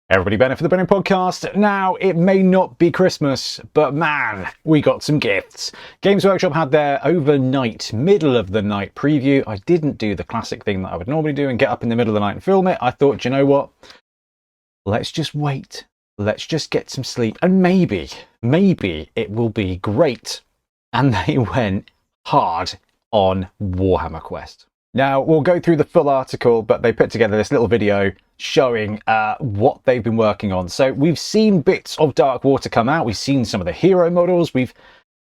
Everybody, Bennett for the Bennett Podcast. Now, it may not be Christmas, but man, we got some gifts. Games Workshop had their overnight, middle of the night preview. I didn't do the classic thing that I would normally do and get up in the middle of the night and film it. I thought, you know what? Let's just wait. Let's just get some sleep. And maybe it will be great. And they went hard on Warhammer Quest. Now, we'll go through the full article, but they put together this little video showing what they've been working on. So we've seen bits of Darkwater come out. We've seen some of the hero models. We've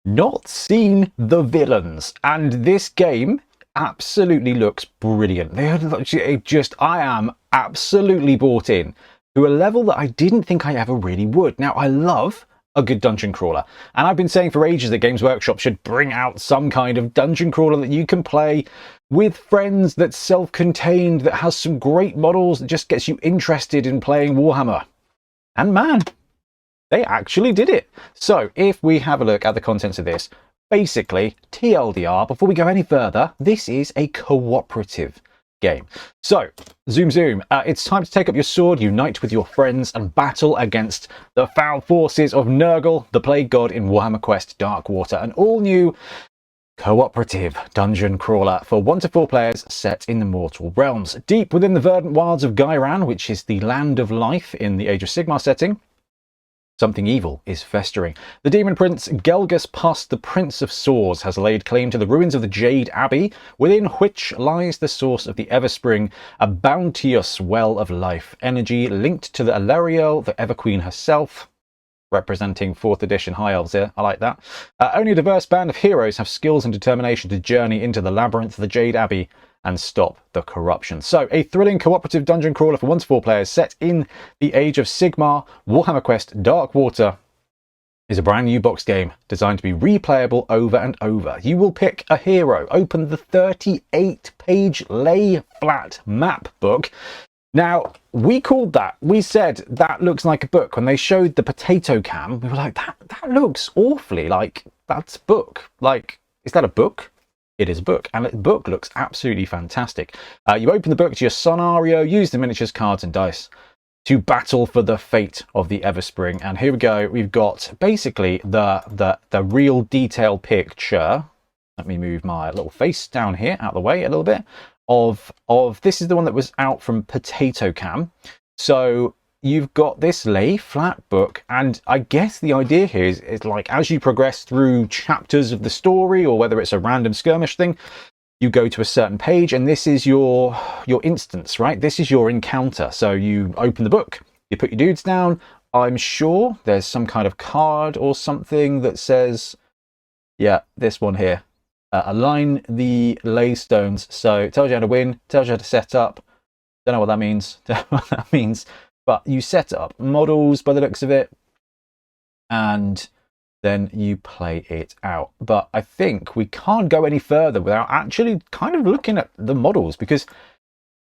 not seen the villains. And this game absolutely looks brilliant. I am absolutely bought in to a level that I didn't think I ever really would. Now, I love a good dungeon crawler, and I've been saying for ages that Games Workshop should bring out some kind of dungeon crawler that you can play with friends, that's self-contained, that has some great models, that just gets you interested in playing Warhammer. And man, they actually did it. So if we have a look at the contents of this, basically TLDR, before we go any further, this is a cooperative game. So zoom, it's time to take up your sword, unite with your friends, and battle against the foul forces of Nurgle, the plague god in Warhammer Quest Darkwater, an all-new cooperative dungeon crawler for 1 to 4 players set in the mortal realms. Deep within the verdant wilds of Ghyran, which is the land of life in the Age of Sigmar setting, something evil is festering. The demon prince Gelgus Pust, the Prince of Swords, has laid claim to the ruins of the Jade Abbey, within which lies the source of the Everspring, a bounteous well of life energy linked to the Alariel, the Everqueen herself, representing 4th edition High Elves here. I like that. Only a diverse band of heroes have skills and determination to journey into the labyrinth of the Jade Abbey and stop the corruption. So, a thrilling cooperative dungeon crawler for 1 to 4 players set in the Age of Sigmar, Warhammer Quest Darkwater is a brand new box game designed to be replayable over and over. You will pick a hero, open the 38-page lay flat map book. Now, we called that, we said that looks like a book. When they showed the potato cam, we were like, that looks awfully like that's a book. Like, is that a book? It is a book, and the book looks absolutely fantastic. You open the book to your scenario, use the miniatures, cards and dice to battle for the fate of the Everspring. And here we go, we've got basically the real detail picture. Let me move my little face down here out of the way a little bit. Of this is the one that was out from Potato Cam. So you've got this lay flat book, and I guess the idea here is like as you progress through chapters of the story, or whether it's a random skirmish thing, you go to a certain page and this is your instance, right? This is your encounter. So you open the book, you put your dudes down. I'm sure there's some kind of card or something that says, yeah, this one here. Align the lay stones. So it tells you how to win, tells you how to set up. Don't know what that means. But you set up models by the looks of it, and then you play it out. But I think we can't go any further without actually kind of looking at the models, because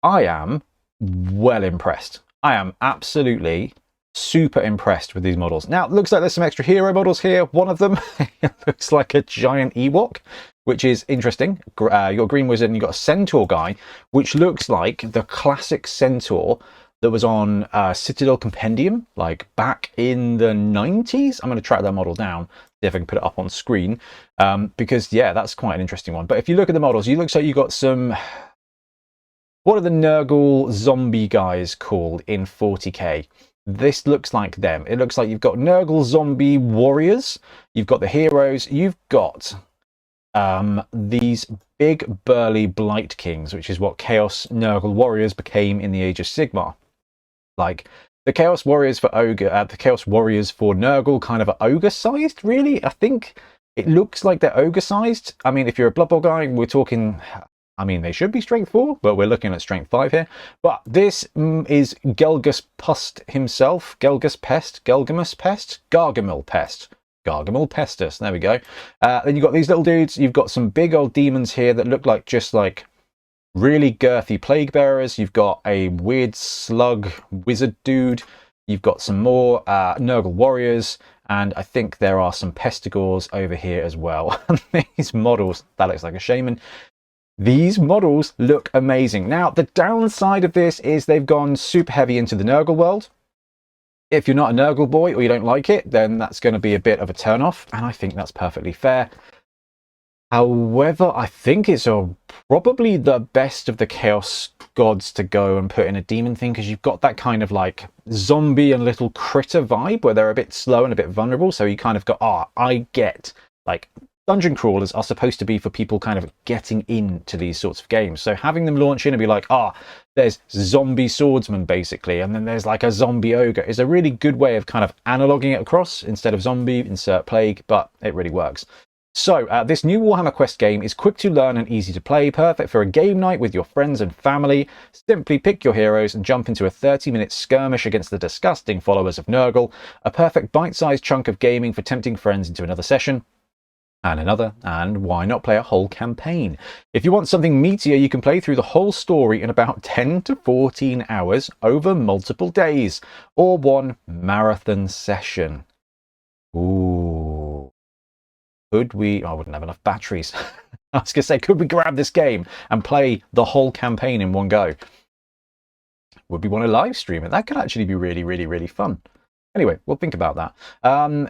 I am well impressed. I am absolutely super impressed with these models. Now, it looks like there's some extra hero models here. One of them looks like a giant Ewok, which is interesting. You got Green Wizard and you got a Centaur guy, which looks like the classic Centaur that was on Citadel Compendium, like back in the 90s. I'm going to track that model down, see if I can put it up on screen, because yeah, that's quite an interesting one. But if you look at the models, you looks like you got some. What are the Nurgle zombie guys called in 40k? This looks like them. It looks like you've got Nurgle zombie warriors. You've got the heroes. You've got these big burly Blight Kings, which is what Chaos Nurgle warriors became in the Age of Sigmar. Like the Chaos warriors for ogre, the Chaos warriors for Nurgle, kind of are ogre-sized. Really, I think it looks like they're ogre-sized. I mean, if you're a Blood Bowl guy, we're talking. I mean, they should be strength 4, but we're looking at strength 5 here. But this is Gelgus Pust himself. Gelgus Pest, Gelgamus Pest, Gargamel Pest. Gargamel Pestus, there we go. Then you've got these little dudes. You've got some big old demons here that look like just like really girthy plague bearers. You've got a weird slug wizard dude. You've got some more Nurgle warriors. And I think there are some pestigores over here as well. These models, that looks like a shaman. These models look amazing. Now, the downside of this is they've gone super heavy into the Nurgle world. If you're not a Nurgle boy or you don't like it, then that's going to be a bit of a turn-off, and I think that's perfectly fair. However, I think it's probably the best of the Chaos Gods to go and put in a demon thing, because you've got that kind of like zombie and little critter vibe where they're a bit slow and a bit vulnerable. So you kind of go, I get, like, dungeon crawlers are supposed to be for people kind of getting into these sorts of games. So having them launch in and be like, there's zombie swordsman basically, and then there's like a zombie ogre, is a really good way of kind of analoguing it across. Instead of zombie, insert plague, but it really works. So, this new Warhammer Quest game is quick to learn and easy to play, perfect for a game night with your friends and family. Simply pick your heroes and jump into a 30-minute skirmish against the disgusting followers of Nurgle, a perfect bite-sized chunk of gaming for tempting friends into another session. And another, and why not play a whole campaign? If you want something meatier, you can play through the whole story in about 10 to 14 hours over multiple days, or one marathon session. Ooh. Could we... I wouldn't have enough batteries. I was going to say, could we grab this game and play the whole campaign in one go? Would we want to live stream it? That could actually be really, really, really fun. Anyway, we'll think about that.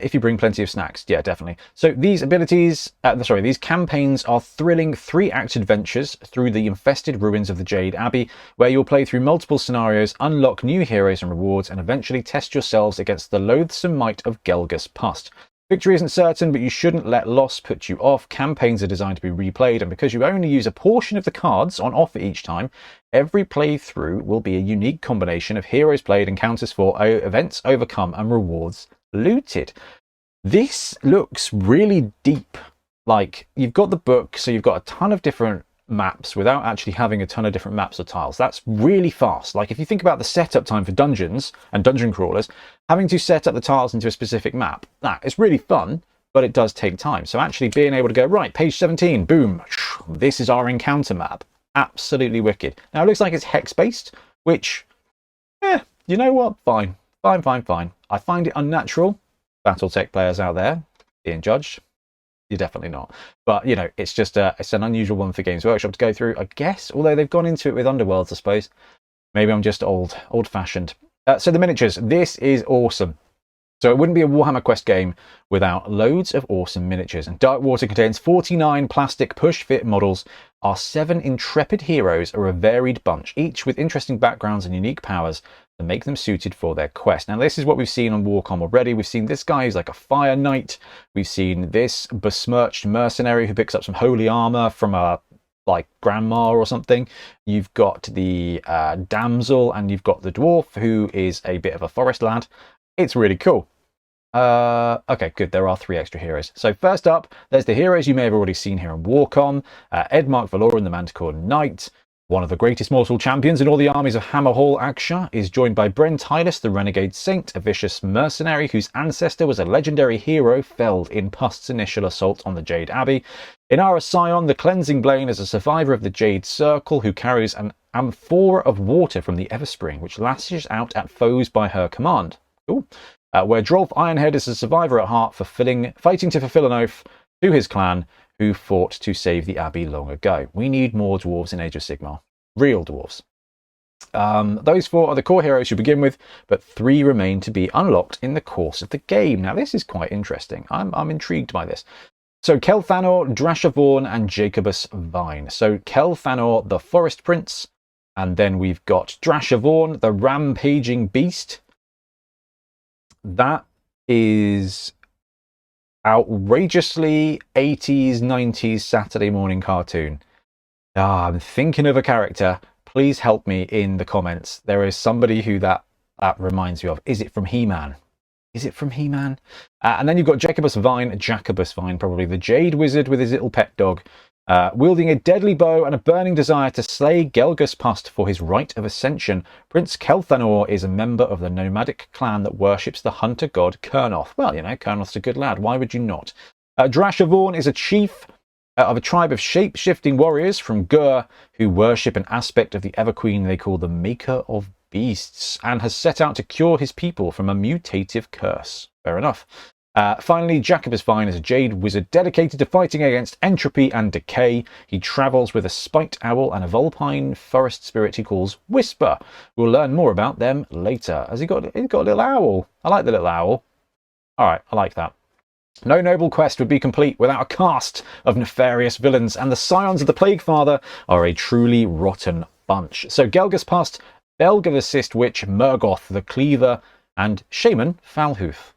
If you bring plenty of snacks, yeah, definitely. So these abilities, these campaigns are thrilling 3-act adventures through the infested ruins of the Jade Abbey, where you'll play through multiple scenarios, unlock new heroes and rewards, and eventually test yourselves against the loathsome might of Gelgus Pust. Victory isn't certain, but you shouldn't let loss put you off. Campaigns are designed to be replayed, and because you only use a portion of the cards on offer each time, every playthrough will be a unique combination of heroes played, encounters fought, events overcome, and rewards looted. This looks really deep. Like, you've got the book, so you've got a ton of different maps without actually having a ton of different maps or tiles. That's really fast. Like, if you think about the setup time for dungeons and dungeon crawlers, having to set up the tiles into a specific map, it's really fun, but it does take time. So actually being able to go, right, page 17, boom, this is our encounter map. Absolutely wicked. Now it looks like it's hex-based, which, you know what? Fine. I find it unnatural. Battletech players out there being judged. You're definitely not. But, you know, it's just it's an unusual one for Games Workshop to go through, I guess. Although they've gone into it with Underworlds, I suppose. Maybe I'm just old-fashioned. So the miniatures. This is awesome. So it wouldn't be a Warhammer Quest game without loads of awesome miniatures. And Darkwater contains 49 plastic push-fit models. Our 7 intrepid heroes are a varied bunch, each with interesting backgrounds and unique powers that make them suited for their quest. Now, this is what we've seen on Warcom already. We've seen this guy who's like a fire knight. We've seen this besmirched mercenary who picks up some holy armor from a like grandma or something. You've got the damsel, and you've got the dwarf who is a bit of a forest lad. It's really cool. Okay, good. There are 3 extra heroes. So first up, there's the heroes you may have already seen here on Warcom. Edmark Valoran, the Manticore Knight, one of the greatest mortal champions in all the armies of Hammerhall Akshar, is joined by Bren Tylus, the Renegade Saint, a vicious mercenary whose ancestor was a legendary hero felled in Pust's initial assault on the Jade Abbey. Inara Scion, the Cleansing Blade, is a survivor of the Jade Circle who carries an amphora of water from the Everspring, which lashes out at foes by her command. Cool. Where Drolf Ironhead is a survivor at heart, fighting to fulfill an oath to his clan, who fought to save the Abbey long ago. We need more dwarves in Age of Sigmar. Real dwarves. Those 4 are the core heroes you begin with, but 3 remain to be unlocked in the course of the game. Now, this is quite interesting. I'm intrigued by this. So, Kelthanor, Drashavorn, and Jacobus Vine. So, Kelthanor, the Forest Prince, and then we've got Drashavorn, the Rampaging Beast. That is outrageously 80s, 90s Saturday morning cartoon. I'm thinking of a character. Please help me in the comments. There is somebody who that reminds me of. Is it from He-Man? Is it from He-Man? And then you've got Jacobus Vine, probably the Jade Wizard with his little pet dog, wielding a deadly bow and a burning desire to slay Gelgus Pust for his right of ascension. Prince Kelthanor is a member of the nomadic clan that worships the hunter god Kurnoth. Well, you know, Kurnoth's a good lad. Why would you not? Drashavorn is a chief of a tribe of shape-shifting warriors from Gur who worship an aspect of the Everqueen they call the Maker of Beasts, and has set out to cure his people from a mutative curse. Fair enough. Finally, Jacob is fine as a Jade wizard dedicated to fighting against entropy and decay. He travels with a spiked owl and a vulpine forest spirit he calls Whisper. We'll learn more about them later. He's got a little owl. I like the little owl. All right, I like that. No noble quest would be complete without a cast of nefarious villains, and the Scions of the Plague Father are a truly rotten bunch. So Gelgus Past, Belga the Cyst Witch, Murgoth the Cleaver, and Shaman Falhoof.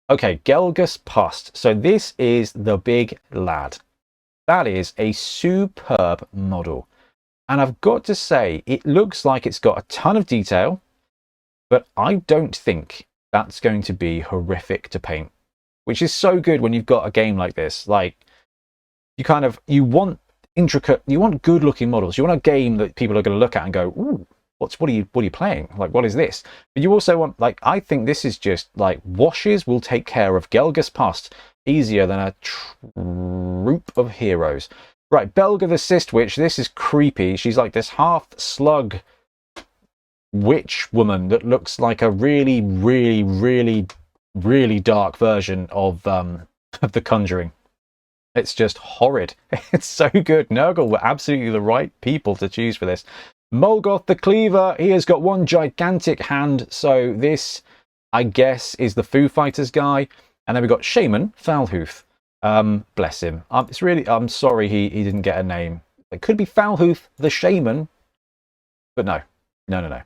Okay, Gelgus Past. So this is the big lad. That is a superb model. And I've got to say, it looks like it's got a ton of detail, but I don't think that's going to be horrific to paint, which is so good when you've got a game like this. Like, you want intricate, you want good looking models. You want a game that people are going to look at and go, ooh, what are you playing? Like, what is this? But you also want, like, I think this is just like washes will take care of Gelgus Past easier than a troop of heroes. Right, Belga the Cyst Witch. This is creepy. She's like this half slug witch woman that looks like a really, really, really, really dark version of The Conjuring. It's just horrid. It's so good. Nurgle were absolutely the right people to choose for this. Molgoth the Cleaver, he has got one gigantic hand, so this, I guess, is the Foo Fighters guy. And then we've got Shaman Falhoof. Bless him. I'm sorry he didn't get a name. It could be Falhoof the Shaman, but no. No.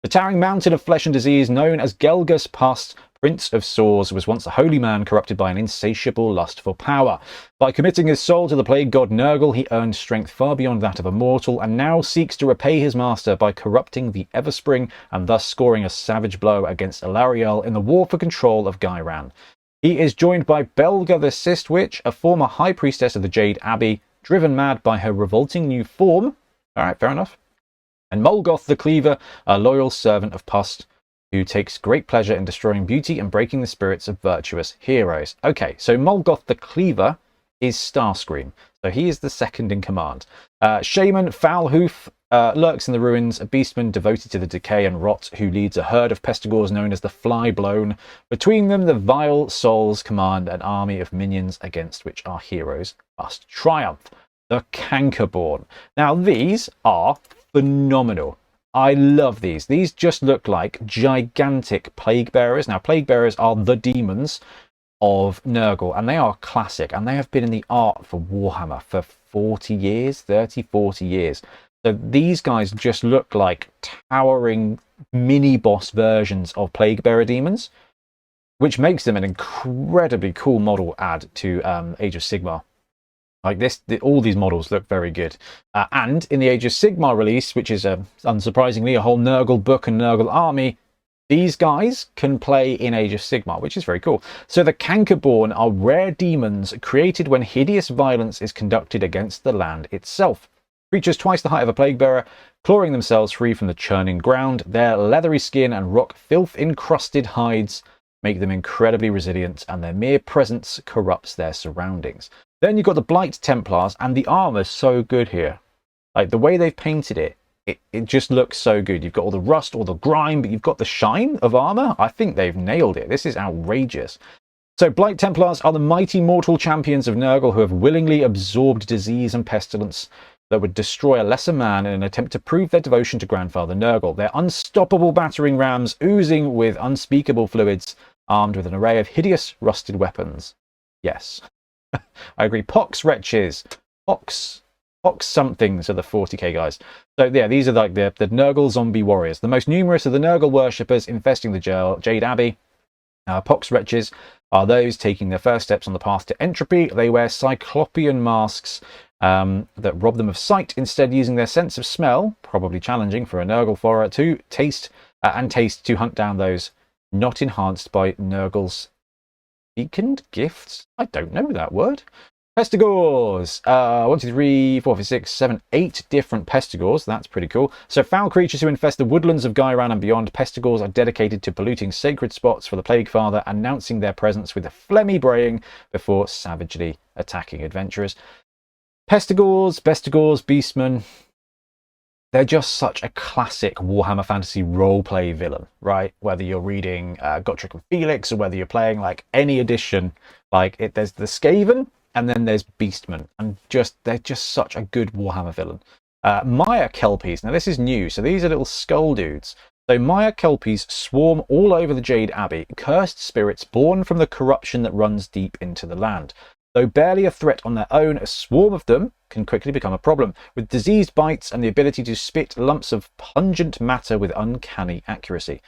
The towering mountain of flesh and disease, known as Gelgus Past, Prince of Sores, was once a holy man corrupted by an insatiable lust for power. By committing his soul to the plague god Nurgle, he earned strength far beyond that of a mortal, and now seeks to repay his master by corrupting the Everspring and thus scoring a savage blow against Elariel in the war for control of Ghyran. He is joined by Belga the Cyst Witch, a former high priestess of the Jade Abbey, driven mad by her revolting new form. Alright, fair enough. And Molgoth the Cleaver, a loyal servant of Past, who takes great pleasure in destroying beauty and breaking the spirits of virtuous heroes. Okay, so Molgoth the Cleaver is Starscream. So he is the second in command. Shaman Falhoof lurks in the ruins, a beastman devoted to the decay and rot, who leads a herd of pestigores known as the Flyblown. Between them, the vile souls command an army of minions against which our heroes must triumph. The Cankerborn. Now, these are phenomenal. I love these. These just look like gigantic plague bearers. Now, plague bearers are the demons of Nurgle, and they are classic, and they have been in the art for Warhammer for 40 years, 30, 40 years. So these guys just look like towering mini-boss versions of plague bearer demons, which makes them an incredibly cool model add to Age of Sigmar. Like this, all these models look very good. And in the Age of Sigmar release, which is unsurprisingly a whole Nurgle book and Nurgle army, these guys can play in Age of Sigmar, which is very cool. So the Cankerborn are rare demons created when hideous violence is conducted against the land itself. Creatures twice the height of a plague bearer, clawing themselves free from the churning ground. Their leathery skin and rock filth-encrusted hides make them incredibly resilient, and their mere presence corrupts their surroundings. Then you've got the Blight Templars, and the armor's so good here. Like, the way they've painted it, it just looks so good. You've got all the rust, all the grime, but you've got the shine of armor. I think they've nailed it. This is outrageous. So Blight Templars are the mighty mortal champions of Nurgle who have willingly absorbed disease and pestilence that would destroy a lesser man in an attempt to prove their devotion to Grandfather Nurgle. They're unstoppable battering rams, oozing with unspeakable fluids, armed with an array of hideous rusted weapons. Yes. I agree. Pox wretches. Pox somethings are the 40k guys. So yeah, these are like the Nurgle zombie warriors. The most numerous of the Nurgle worshippers infesting the Jade Abbey. Pox wretches are those taking their first steps on the path to entropy. They wear cyclopean masks that rob them of sight, instead using their sense of smell, probably challenging for a Nurgle follower, to taste to hunt down those not enhanced by Nurgle's beaconed gifts. I don't know that word. Pestigores. 1, 2, 3, 4, 5, 6, 7, 8 different pestigores. That's pretty cool. So foul creatures who infest the woodlands of Ghyran and beyond. Pestigores are dedicated to polluting sacred spots for the Plague Father, announcing their presence with a phlegmy braying before savagely attacking adventurers. Pestigores, Beastmen. they're just such a classic Warhammer Fantasy roleplay villain, right? Whether you're reading Gotrek and Felix, or whether you're playing like any edition, there's the Skaven, and then there's Beastmen, and they're just such a good Warhammer villain. Maya Kelpies. Now this is new, so these are little skull dudes. So Maya Kelpies swarm all over the Jade Abbey, cursed spirits born from the corruption that runs deep into the land. Though barely a threat on their own, a swarm of them can quickly become a problem, with diseased bites and the ability to spit lumps of pungent matter with uncanny accuracy.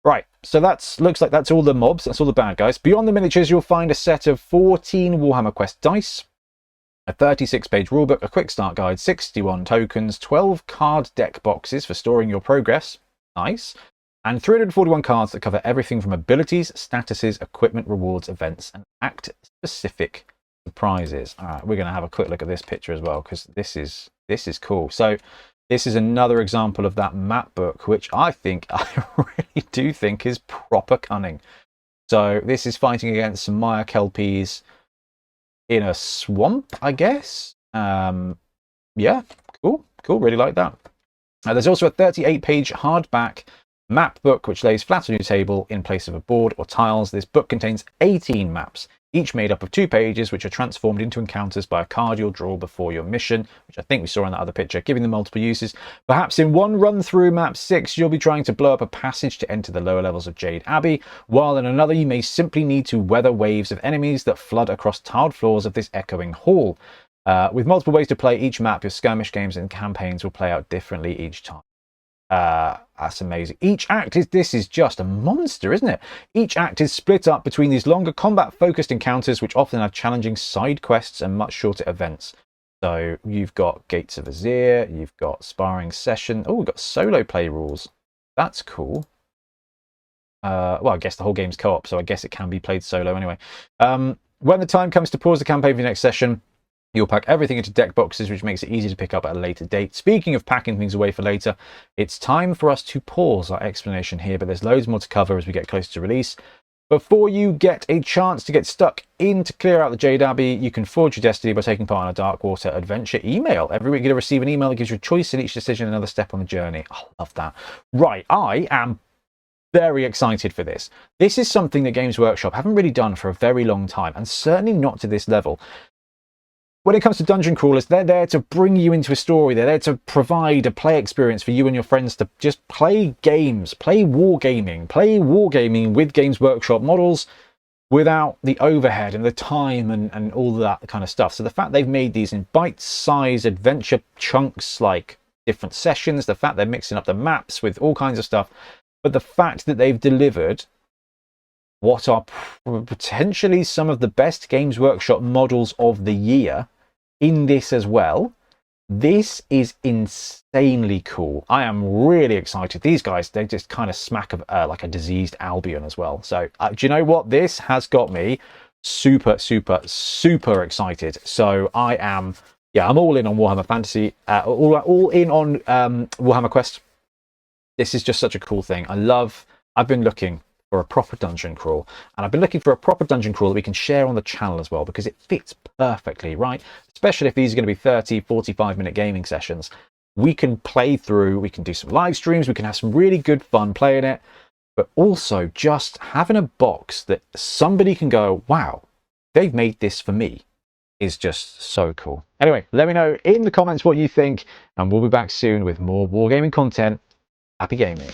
Right, so looks like that's all the mobs, that's all the bad guys. Beyond the miniatures, you'll find a set of 14 Warhammer Quest dice, a 36-page rulebook, a quick start guide, 61 tokens, 12 card deck boxes for storing your progress, nice, and 341 cards that cover everything from abilities, statuses, equipment, rewards, events, and act-specific surprises. All right, we're going to have a quick look at this picture as well, because this is cool. So this is another example of that map book, which I really do think is proper cunning. So this is fighting against some Maya Kelpies in a swamp, I guess. Yeah, cool, really like that. There's also a 38-page hardback map book which lays flat on your table in place of a board or tiles. This book contains 18 maps, each made up of 2 pages, which are transformed into encounters by a card you'll draw before your mission, which I think we saw in that other picture, giving them multiple uses. Perhaps in one run through map 6, you'll be trying to blow up a passage to enter the lower levels of Jade Abbey, while in another you may simply need to weather waves of enemies that flood across tiled floors of this echoing hall. With multiple ways to play each map, your skirmish games and campaigns will play out differently each time. That's amazing. Each act this is just a monster, isn't it? Each act is split up between these longer combat-focused encounters, which often have challenging side quests and much shorter events. So you've got Gates of Azir, you've got sparring session. Oh, we've got solo play rules. That's cool. Well, I guess the whole game's co-op, so I guess it can be played solo anyway. When the time comes to pause the campaign for your next session, you'll pack everything into deck boxes, which makes it easy to pick up at a later date. Speaking of packing things away for later, it's time for us to pause our explanation here, but there's loads more to cover as we get closer to release. Before you get a chance to get stuck in to clear out the Jade Abbey, you can forge your destiny by taking part in a Darkwater adventure email. Every week you're going to receive an email that gives you a choice in each decision, another step on the journey. I love that. Right, I am very excited for this. This is something that Games Workshop haven't really done for a very long time, and certainly not to this level. When it comes to dungeon crawlers, they're there to bring you into a story. They're there to provide a play experience for you and your friends to just play games, play wargaming with Games Workshop models without the overhead and the time and all that kind of stuff. So the fact they've made these in bite-sized adventure chunks, like different sessions, the fact they're mixing up the maps with all kinds of stuff, but the fact that they've delivered what are potentially some of the best Games Workshop models of the year in this as well. This is insanely cool. I am really excited. These guys, they just kind of smack of like a diseased Albion as well. So do you know what? This has got me super excited. So I am, yeah, I'm all in on Warhammer Fantasy, all in on Warhammer Quest. This is just such a cool thing. I've been looking for a proper dungeon crawl, and I've been looking for a proper dungeon crawl that we can share on the channel as well, because it fits perfectly, right? Especially if these are going to be 30-45 minute gaming sessions. We can play through, we can do some live streams, we can have some really good fun playing it, but also just having a box that somebody can go, wow, they've made this for me, is just so cool. Anyway, let me know in the comments what you think, and we'll be back soon with more wargaming content. Happy gaming.